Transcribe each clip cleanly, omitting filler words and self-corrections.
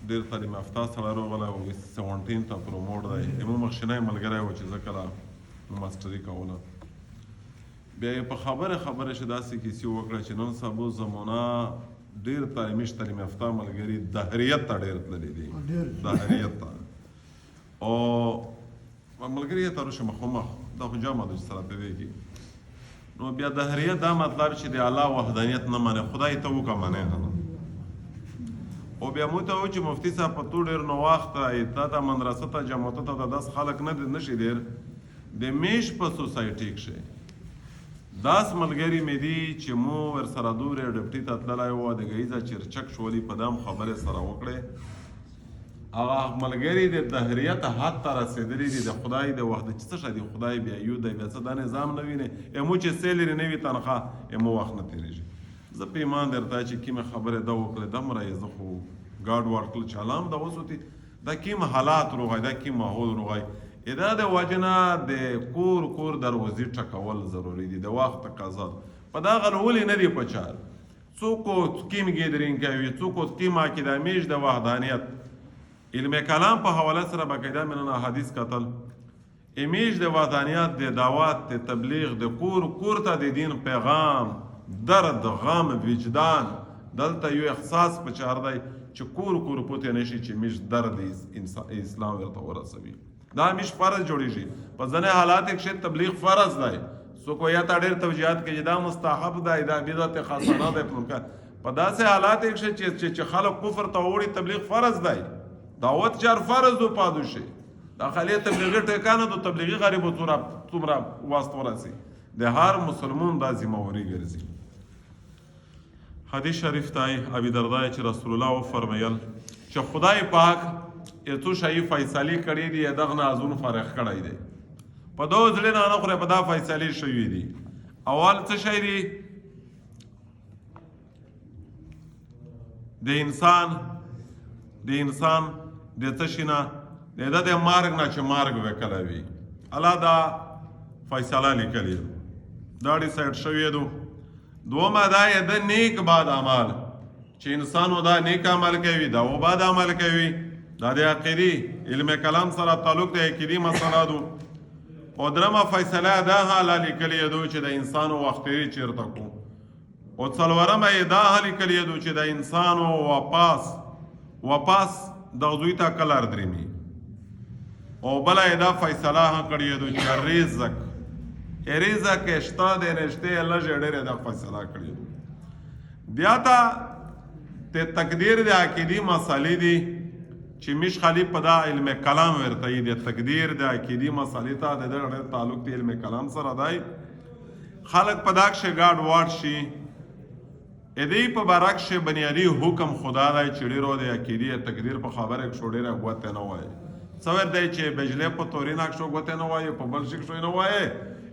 ډېر تعلیم یافته سړی راغلی و 17 ته پروموټ دی زموږ مخکینی ملګری و چې زه کله ماسټري کوله بیا یې په خبره چې داسې کیسې وکړه چې نن سبا زمانه ډېر تعلیم یافته ملګري دهریت ته ډېر تللي دي دهریت ته او ملګري یې ته روشه مخامخ دا خو جامه ده چې سره پوهېږي نو بیا دهریت دا مطلب چې د الله وحدانیت نه منې خدای ته وکړه منې او بیا مو ته و چې مفتي صاحب په تو ډېر نووخته تا ته مدرسه ته جماعته ته د داس خلک نه شي ډېر د میش په سوسایټي کښې داس ملګري مې دي چې مو ورسره دورې ډپټي ته تللی و د ګهیځه چرچک شولي په دام خبرې سره وکړې هغه ملګري د دهریت حد ته رسېدلي دي د خدای د وخت چې څه شی دی خدای بیا یو دی بیا څه دا نظام نه وینې مو چې سیلري نه وي تنخواه مو وخت نه تېرېږي زه په ایمان درته چې کومې خبرې ده وکړې دومره یې زه خو ګاډ واډ کړل چې حالام ده اوس وتي دا کوم حالات روغی دا کوم ماحول روغی دا د وجې نه د کور دروازې ټکول ضروري دي د وخت تقاضا په دغه ولې نه دی په چار څوک کوم ګیدرینګ کوي څوک کوم عقیده میش د وحدانیت علم کلام په حواله سره باقاعده من احادیث قتل امیج د وحدانیت د دعوت د تبلیغ د کور ته د دین پیغام درد غم وجدان دلته یو احساس په چار دی چې کور پوتې نشي چې میش درد اسلام ورته ورسوي دا میش فرض جوړیږي په ځینې حالات کې تبلیغ فرض دی څوک یا تا ډېر توجیهات کوي دا مستحب دی دا بدعت خاصانه دی په داسې حالات کې چې خلک کفر ته وړي تبلیغ فرض دی دعوت چار فرض و پادو شي دا خالی تبلیغي ټکانه د تبلیغي غریبو څومره واسطه ورسي د هر مسلمان دا ذمہواری ګرځي حدیث شریف ته ابي درداء چې رسول الله فرمایل چې خدای پاک اتو شای فیصله کړی دی دغه نازون فرق کړی دی په دوه ځله نه خو په دا فیصله شوی دی اول څه شی دی د انسان د څه شي نه د مرګ نه چې مرګ وکړی وي الله دا فیصله لیکلې دا ډیسایډ شوی دی دومه دا د نیک باد عمل چې انسان دا نیک عمل کوي دا و باد عمل کوي دا د عقیدې علم کلام سره تعلق د عقیدې مسله ده او درمه فیصله دا حاله لیکلې ده چې د انسان وخت یې چیرته کو او څلورمه یې دا حاله لیکلې ده چې د انسان واپس د غزوی ته کلر درېمي او بله یې دا فیصله کړې ده چې رزق شته د نشته لږ ډېرې دا فیصله کړې ده بیا ته تقدیر د عقیدې مسلې دي چې مش خالی په دا علم کلام ورته دی تقدیر د عقیدې مسلې ته د دغه تعلق د علم کلام سره دی خلق په دا کې ګاډ واډ شي دې په برعکس بنیادی حکم خدا دی چې ډېرو د عقیدې تقدیر په خبره کې ډېره غوته نه وایي څور دی چې بجلی په تورې نقشو غوته نه وایي په بل شي نه وایي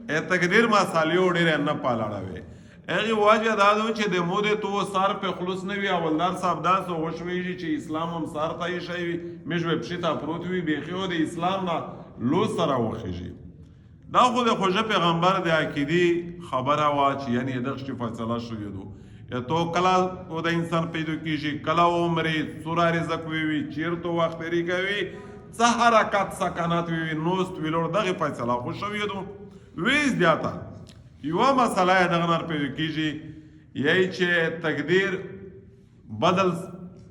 تقدیر مسالې ډېرې نه پالاړوي هغه واجه دا ده چې د موده تو سر په خلوص نه وي اولدار صاحب داس او وشوي چې اسلام هم سر ته شي مجوب پښتا پروت وي بيخيو د اسلام نه لو سره وخیږي دا خو د خوږه پیغمبر د عقیدې خبره وا چې یعنی دغه فیصله شوې ده تو کلا او د انسان پیدا کیږي کلا عمرې سورا رزق وي چیرته وخت لري کوي څه حرکت سکنات وي نوست ویلور دغه فیصله خو شوې ده ویز دیاته یوه مسله یې دغه نر پیدا کیږي یہی چې تقدیر بدل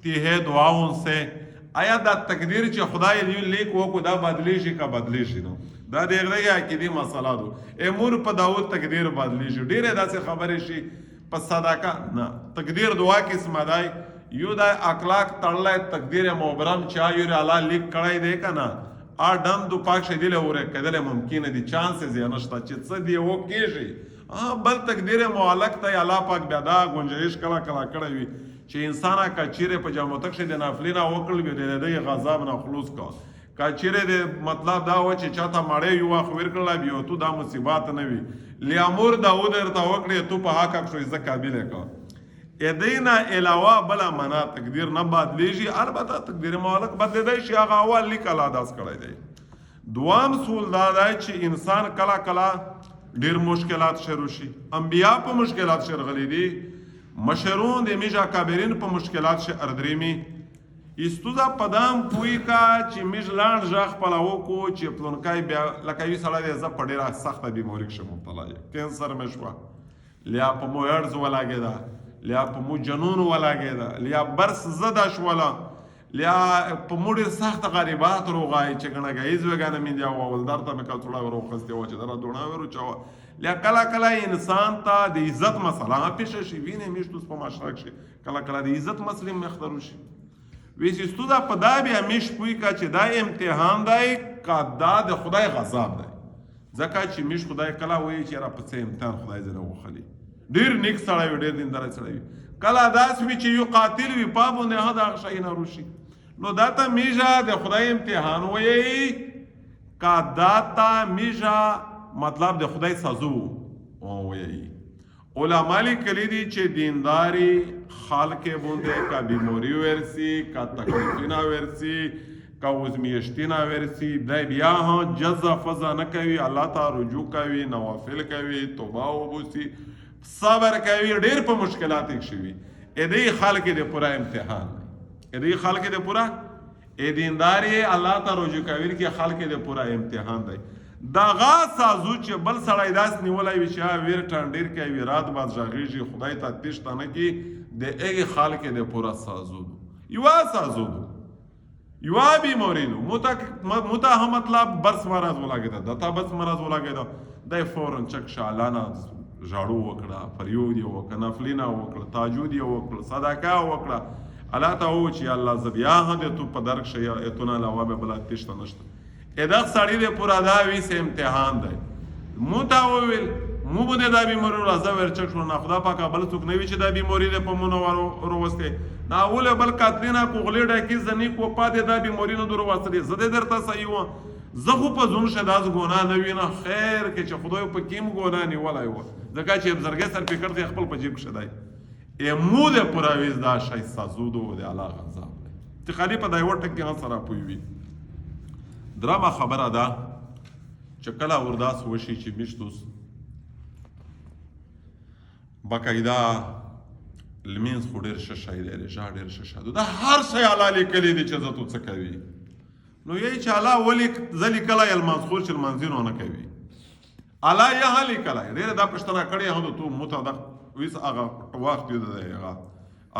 تی ہے دعاؤں سے آیا دا تقدیر چې خدای لیک وکړو دا بدلی شي که بدلی شي نو دا د هغې عقیدې مسله ده امور په داود تقدیر بدلی شي ډېرې داسې خبرې شي په صدقه نه تقدیر دعا قسمه دی یو دا اخلاق تړلی تقدیر مبرم چا یو الله لیک کړی دی که نه ډم دو پاک شدیله وره کدل ممکنه دي چانسز یې نشته چې څه دی وکیږي بل تقدیر معلق ته الله پاک بیا دا گنجائش کله کړی وي چې انسان کا چیرې په جامو تک شه د نافلې نه وکړل به د غضب نه خلوص کا چیرې د مطلب دا و چې چاته مړې یو اخ ور کړل بیا تو دا مصیبت نه وي لیامور داود ورته وکړي تو په حق شو ځکه قابل کا دینا علاوه بلا معنا تقدیر نه بدلیږي البته تقدیر معلق بدلیدای شي هغه اول لیک الله داس کړی دی دوام سول دا دی چې انسان کلا ډیر مشکلات شروع شي انبیا په مشکلات شرغلي دي مشرون د میجا کابرین په مشکلات شه اردریمی استوزه پدام پوی کا چې میش لاند ژغ پلاو کو چې پلونکای بیا لکه یو سړی دی زه په ډېره سخته بیماري کښې مبتلا یم کینسر مې شوه لیا په مو ارز ولګېده لیا په مو جنون ولګېده لیا برس زده شوله لیا په مو ډېر سخته غریبات روغای چې ګڼه ګایز وګانه مې دی اولدار ته مې کڅوړه وروخستې وه چې دره دوڼه وروچوه لیا کله کله انسان ته د عزت مسله پیښه شي وینې میشتوس په معاشره کښې کله کله د عزت مسلې مخته روشي ویسیستو دا په دا بیا میش پوی کا چې دا امتحان دی که دا د خدای غضب دی ځکه چې میش خدای کله وایي چې را په څه امتحان خدای ځنه وخلي ډېر نیک سړی وي ډېر دینداره سړی وي کله داسې وي چې یو قاتل وي پا باندې هغه دغه شی نه روشي نو دا ته میژه د خدای امتحان وایي که دا ته میژه مطلب د خدای سازو وایي علما لیکلي دي چې دینداری خلق بونده کا بیماری ورسی کا تکلیفینا ورسی کا وزمیشتینا ورسی دای بیا ها جزا فضا نکوي الله ته رجوع کوي نوافل کوي توبه وبوسی صبر کوي ډېر په مشکلات کې شوي دې خلق دې پورا امتحان دې خلق دې پورا دینداری الله ته رجوع کوي کې خلق دې پورا امتحان دی دغه سازو چې بل سړی داس نیولی وي چې ویر ټانډیر کوي رات بعد غږیږي خدای ته تیښته نه کي د هغې خلق د پوره سازو دو یوه سازو دو یوه بیماري دو موته هم مطلب برس مرض ولګېده د تا برس مرض ولګېده دی فورا چک شالانه ژاړو وکړه فریود یې وکړه نفلینه وکړه تاجود یې وکړه صدقه وکړه الله ته ووایي چې الله زه بیا هم د تو په درک شي ایتونه علاوه به بله تیښته نشته دغه سړي د پوره دا ویس امتحان دی مو ته وویل مو باندې دا بیماري راځه ورچک شو نه خدا پاکه بل څوک نه وي چې دا بیماري د په مونږ وروستې ناوله بل کاترینا کوغلې ډکې زنی کو پاتې دا بیماري نه درو واسطه زده درته صحیح و زه خو په زون شداز ګناه نه وینه خیر کې چې خدای په کیم ګناه نیولای و ځکه چې بزرګي سر فکر دی خپل په جیب شدای مو د پوره ویس دا شای سازودو د الله غضب ته خالي په دای وټ کې سره پوي وي درامه خبره ده چې کله ورداس وشي چې میشتوس باقاعده لمینځ خو ډېر ښه شی دی رژا ډېر ښه شی دا هر شی الله لیکلی دی چې زه تو څه کوي نو یی چې الله ولې زه لیکلی المنځ خور چې لمانځي نه کوي الله یې ها لیکلی ډېره دا پوښتنه کړې هم تو موته دا ویس هغه وخت یو دی هغه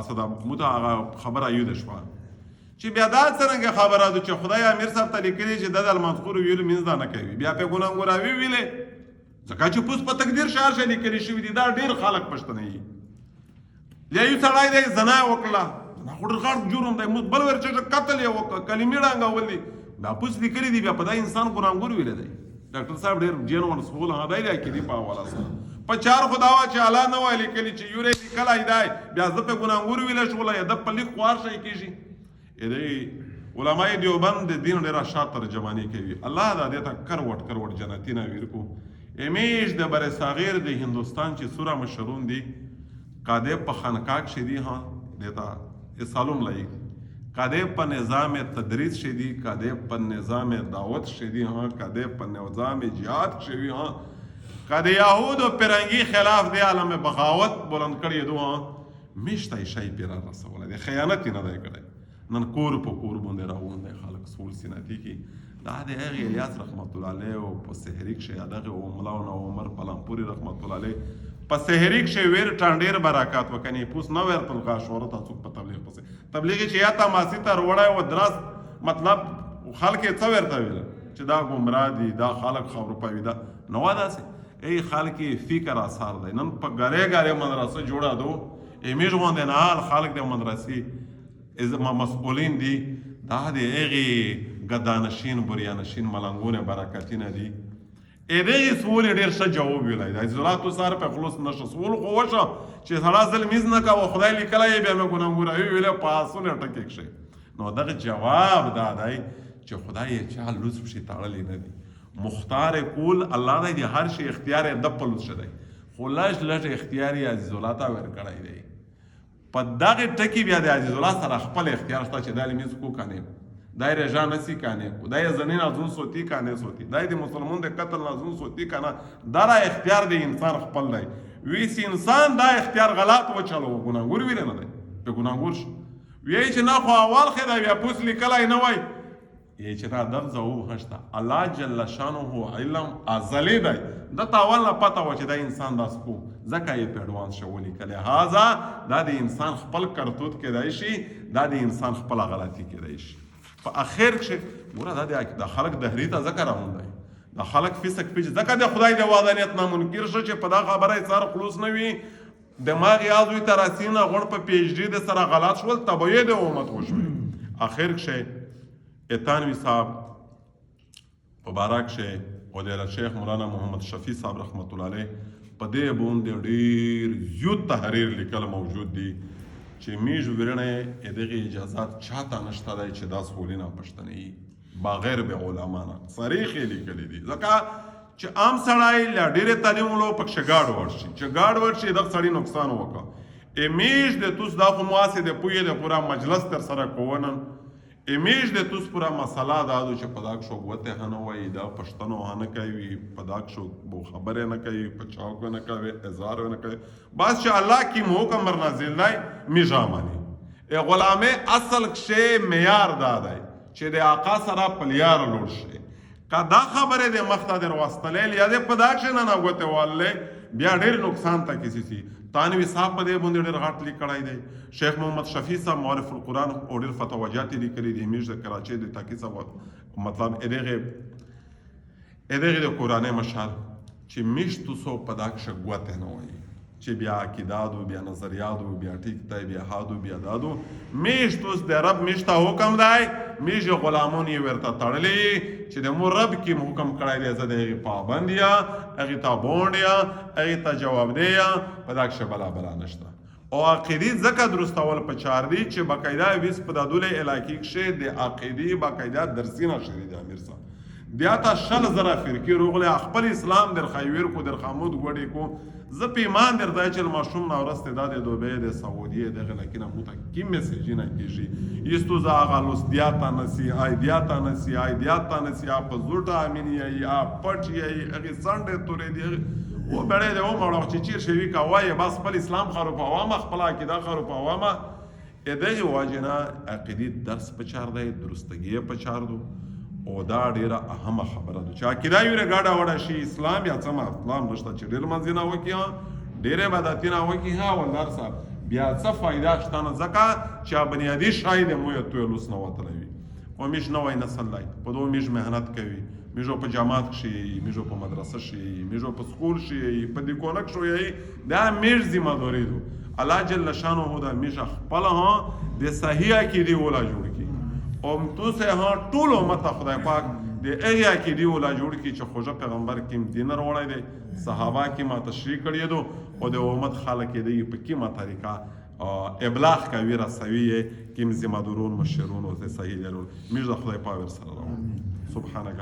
اصلا موته هغه خبره یو ده شوه چې بیا دا څرنګه خبره ده چې خدای امیر صاحب ته لیکلي چې دا د المنصور ویلو مینځ دا نه کوي بیا په ګناهګوراوي ویلې ځکه چې پوس په تقدیر شهر شي لیکلي شوي دي دا ډېر خلک پښتنه یي یا یو سړی دی زنا وکړه خو ډېر غټ جرم دی بل ورچې قتل یې وکړه کلمې ړانګول دي بیا پوس لیکلي دي بیا په دا انسان ګناهګور ویلی دی ډاکټر صاحب ډېر جین ون سکول هغه دی کې دي په حواله سره په چار خو دا وه چې الله نه وای لیکلي چې یورې لیکلی دی بیا زه په ګناهګور ویلی شوله یا ده په لیک خوار شی کېږي علماء دیوبند د دین ډېره شا ترجماني کوي الله دا دې ته کروټ جنتي نه ویر کو امیش د بر صغیر د هندوستان چې سوره مشرون دي قاده په خانقاه کښې دي ها دیتا سالوم لای قاده په نظام تدریس کښې دي قاده په نظام دعوت کښې دي ها قاده په نظام جهاد کښې وي ها قاده یهود او فرنګي خلاف دی عالم بغاوت بلند کړی دو ها میشته شی پیرا رسوله دی خیانت نه دی کړی نن کور په کور باندې راغونډ دی خلک سول سیناتي کې دا د هغې الیاس رحمت الله علیه او په سحري کښې دغې او مولانا عمر پلامپوري رحمت الله علیه په سحري کښې ویر ټانډېر برکات وکنې پوس نه ویرتل غا شهرت څوک په تبلیغ پسې تبلیغ چې یا تماسي ته وړی و دراس مطلب خلک یې څه ورته ویل چې دا ګمراه دي دا خلک خبرو پوي دا نو داسې ای خلک فکر اثار دی نن په ګارې ګارې مدرسه جوړه دو امیږ غوندې نه خلک د مدرسې ما مسئولین دي دا د هغې ګدانشین بریانشین ملنګونه برکتینه دي دغې سولې ډېر ښه جواب ویلی د عزیزالاتو سره په خلوص نشه سول خو وشه چې سړی ځل میز نه کوه خدای لیکلی یې بیا مې ګناهګوراوي ویلی په آسونه ټکې کښې نو دغه جواب دا دی چې خدای یې چا لوڅ پشي تړلی نه دي مختار کول الله دی د هر شي اختیار یې د په لوڅ شه دی خو لږ اختیار یې عزیزالله ته ورکړی دی په دغې ټکي بیا د عزیز الله سره خپل اختیار شته چې دا لمینځ کو کنې دا یې رژا نسی کنې دا یې زنین ازون سوتی کنې سوتی دا یې د مسلمان د قتل ازون سوتی کنه دا را اختیار د انسان خپل دی ویس انسان دا اختیار غلط وچلو ګناهګور ویلی نه دی په ګناهګور شو وی چې نه خو اول ښه دی بیا پوس لیکلی نه وای یې چې دا درځه ووهشته الله جل شانه علم ازلی دی دته اول نه پته وه چې دا انسان دا سپو ځکه یې په اډوانس شو ولیکه لهذا دا د انسان خپل کرتوت کیدای شي دا د انسان خپله غلطي کیدای شي په اخر کښې ګوره دا خلک دهري ته ځکه راغونډی دا خلک فسق پیچ ځکه د خدای د وحدانیت نه منکر شه چې په دا خبره یې سر خلوص نه وي دماغ یې آز وي ته راسینه غوړ په پی ایچ ډي د سره غلط شول تبعیې د امت وشوې اخر کښې اتانوي صاحب په باره کښې او د شیخ مولانا محمد شفیع صاحب رحمت الله علیه په دې باندې ډېر زیات تحریر لیکل موجود دي چې میژ ویرڼې دغې اجازات چاته نشته دی چې دا سهولینه پښتنې بغیر به علما نه صریح یې لیکلي دي ځکه چې عام سړی له ډېرې تعلیم ولو پکښې ګاډ ورشي چې ګاډ ورشي دغه سړي نقصان وکړه امیش د توس دا خو مواسې د پویې د پورا مجلس تر سره کوونن امیش د توس پورا مسله دا دو چې په دا کښو ګوتې ښه نه وایي دا پښتنو ښه نه کوي په دا کښو بو خبرې نه کوي په چاوکو نه کوي اظهار نه کوي بس چې الله کی محکم بر نازل دی میژه ماني غلامې اصل کښې معیار دا دی چې د آقا سره پلیار لوړ شي که دا خبرې د مخته در واستلی یا د په دا کښې نه ګوتې واللی بیا ډېر نقصان ته کسی سي تانوي صاحب په دې باندې ډېر غټ لیک کړی دی شیخ محمد شفیع صاحب معرف القرآن او ډېر فتواجات یې لیکلي دي میژ د کراچۍ د تاکي صاحب مطلب دغې د قرآنۍ مشال چې میژ توسو په دا کښې ګوتې نه وایي چې بیا عقیدادو بیا نظریادو بیا ټیک دی بیا هادو بیا دادو میژ توس د رب میژ ته حکم دی میژ غلامون یې ورته تړلي چې د مو رب کې حکم کړی دی زه د هغې پابند یا هغې ته بونډ یا هغې ته جوابدی یا په دا کښې بلا نشته او عقیدي ځکه درستول په چار دي چې باقاعده ویس په دا دولې علاقې کښې د عقیدي باقاعده درسونه شوي دي امیر صاحب بیا ته 100,000 فرقې راغلې خپل اسلام در خیویر کو در خامود ګوډې کو زه په ایمان در ځای چې ماشوم نه ورسته دا د دوبۍ د سعودیې دغه لکینه مو ته کوم میسیجونه کېږي ایستو زه هغه لوستیاته نسی ایدیاته نسی ایدیاته نسی په زوټه امینی یا پټ یې هغې څنډې تورې دي و بړی دی ومړه چې چیر شوي که وایې بس خپل اسلام خروپوامه خپله عقیده خروپوامه دغې وجې نه عقیدي درس په چار دی درستګي یې په چار دو او دا ډیره اهمه خبره ده چې عقیده یې ګډه وډه شي اسلام یا څه اسلام نشته چې ډېر منځونه وکړي ډېرې عبادتونه وکړي ها ولدار صاحب بیا څه فایده شته نه ځکه چې بنیادي شی د مو یې تویلوس نه وتلی وي او میژ نوی نسل دی په دو میژ محنت کوي میژو په جامات کښې میژو په مدرسه شي میژو په سکول شي په دکونه کښو یې دا میژ ذمه داري دو الله جل شانه دا میژ خپله د صحیح عقیدې ولا جوړ کړي او تو سه ها ټول امت خدای پاک د هغې عقیدې ولا جوړ کړي چې خوږه پیغمبر کوم دین راوړی دی صحابه کې ما تشریح کړی دو او د امت خلک یې دی په کومه طریقه ابلاغ کوي رسوي یې کوم ذمه دارون مشرون او صحیح درون میژ د خدای پاک ورسره راوړي سبحانك